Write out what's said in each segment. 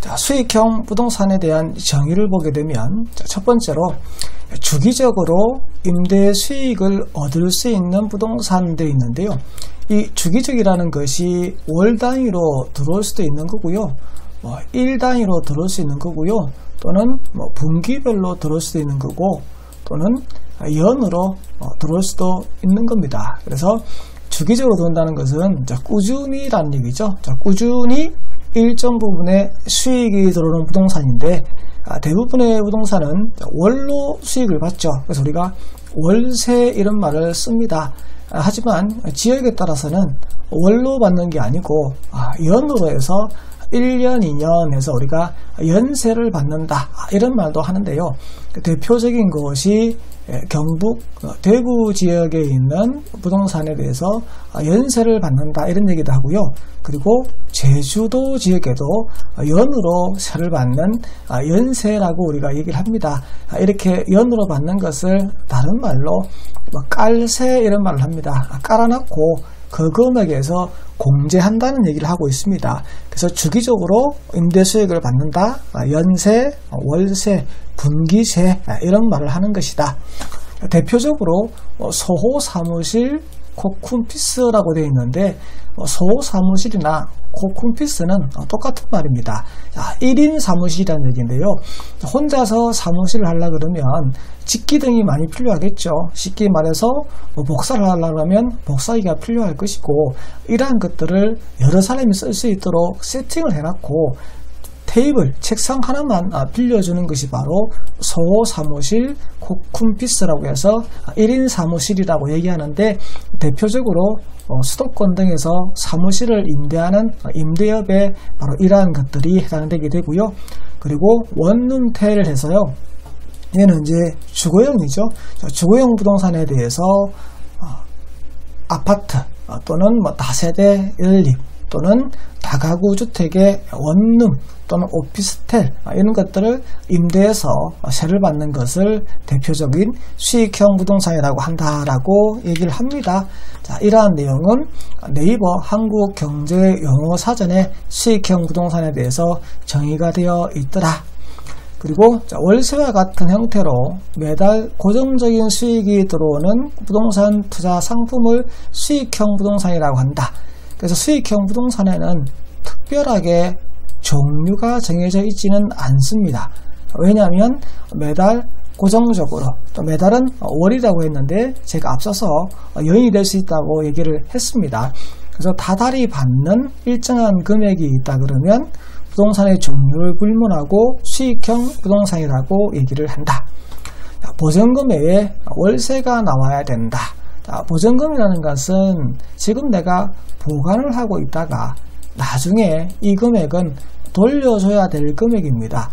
자, 수익형 부동산에 대한 정의를 보게 되면, 자, 첫 번째로 주기적으로 임대 수익을 얻을 수 있는 부동산들이 있는데요. 이 주기적이라는 것이 월 단위로 들어올 수도 있는 거고요, 일 단위로 들어올 수 있는 거고요, 또는 분기별로 들어올 수도 있는 거고, 또는 연으로 들어올 수도 있는 겁니다. 그래서 주기적으로 들어온다는 것은 꾸준히라는 얘기죠. 꾸준히 일정 부분의 수익이 들어오는 부동산인데, 대부분의 부동산은 월로 수익을 받죠. 그래서 우리가 월세 이런 말을 씁니다. 하지만 지역에 따라서는 월로 받는 게 아니고 연으로 해서 1년, 2년 해서 우리가 연세를 받는다, 이런 말도 하는데요. 대표적인 것이 경북 대구 지역에 있는 부동산에 대해서 연세를 받는다, 이런 얘기도 하고요. 그리고 제주도 지역에도 연으로 세를 받는 연세라고 우리가 얘기를 합니다. 이렇게 연으로 받는 것을 다른 말로 깔세 이런 말을 합니다. 깔아놓고 그 금액에서 공제한다는 얘기를 하고 있습니다. 그래서 주기적으로 임대 수익을 받는다, 연세, 월세, 분기세 이런 말을 하는 것이다. 대표적으로 소호 사무실, 코쿤피스라고 되어 있는데, 소호 사무실이나 코쿤피스는 똑같은 말입니다. 1인 사무실이라는 얘기인데요. 혼자서 사무실을 하려고 그러면 집기 등이 많이 필요하겠죠. 쉽게 말해서 복사를 하려고 하면 복사기가 필요할 것이고, 이러한 것들을 여러 사람이 쓸 수 있도록 세팅을 해놨고, 테이블, 책상 하나만 빌려주는 것이 바로 소호 사무실, 코쿤피스라고 해서 1인 사무실이라고 얘기하는데, 대표적으로 수도권 등에서 사무실을 임대하는 임대업에 바로 이러한 것들이 해당되게 되고요. 그리고 원룸텔을 해서요, 얘는 이제 주거용이죠. 주거용 부동산에 대해서 아파트 또는 다세대 연립 또는 다가구 주택의 원룸 또는 오피스텔 이런 것들을 임대해서 세를 받는 것을 대표적인 수익형 부동산이라고 한다라고 얘기를 합니다. 자, 이러한 내용은 네이버 한국경제용어사전에 수익형 부동산에 대해서 정의가 되어 있더라. 그리고 월세와 같은 형태로 매달 고정적인 수익이 들어오는 부동산 투자 상품을 수익형 부동산이라고 한다. 그래서 수익형 부동산에는 특별하게 종류가 정해져 있지는 않습니다. 왜냐하면 매달 고정적으로, 또 매달은 월이라고 했는데 제가 앞서서 연이 될 수 있다고 얘기를 했습니다. 그래서 다달이 받는 일정한 금액이 있다 그러면 부동산의 종류를 불문하고 수익형 부동산이라고 얘기를 한다. 보증금 외에 월세가 나와야 된다. 보증금이라는 것은 지금 내가 보관을 하고 있다가 나중에 이 금액은 돌려줘야 될 금액입니다.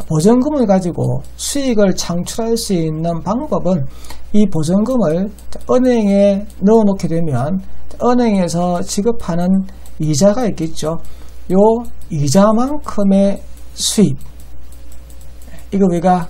보증금을 가지고 수익을 창출할 수 있는 방법은 이 보증금을 은행에 넣어 놓게 되면 은행에서 지급하는 이자가 있겠죠. 요 이자만큼의 수익, 이거 우리가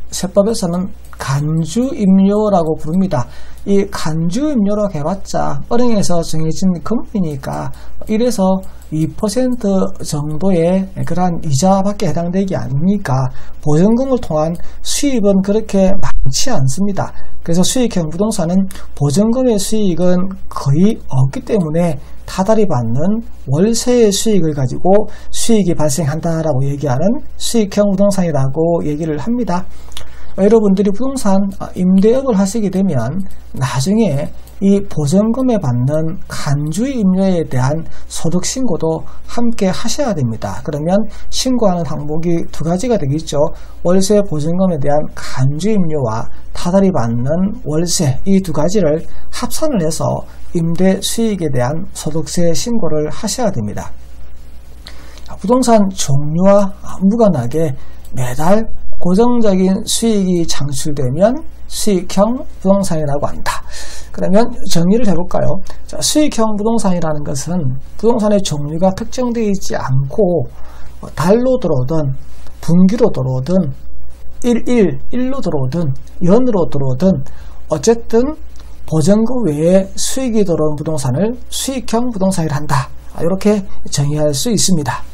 세법에서는 간주임료라고 부릅니다. 이 간주임료라고 해봤자 은행에서 정해진 금리니까 1에서 2% 정도의 그러한 이자밖에 해당되기 아니니까 보증금을 통한 수입은 그렇게 많지 않습니다. 그래서 수익형 부동산은 보증금의 수익은 거의 없기 때문에 타달이 받는 월세의 수익을 가지고 수익이 발생한다라고 얘기하는 수익형 부동산이라고 얘기를 합니다. 여러분들이 부동산 임대업을 하시게 되면 나중에 이 보증금에 받는 간주임료에 대한 소득 신고도 함께 하셔야 됩니다. 그러면 신고하는 항목이 두 가지가 되겠죠. 월세 보증금에 대한 간주임료와 타달이 받는 월세, 이 두 가지를 합산을 해서 임대 수익에 대한 소득세 신고를 하셔야 됩니다. 부동산 종류와 무관하게 매달 고정적인 수익이 창출되면 수익형 부동산이라고 한다. 그러면 정리를 해볼까요? 자, 수익형 부동산이라는 것은 부동산의 종류가 특정되어 있지 않고 달로 들어오든 분기로 들어오든 1로 들어오든 연으로 들어오든 어쨌든 보증금 외에 수익이 들어온 부동산을 수익형 부동산이라 한다. 이렇게 정의할 수 있습니다.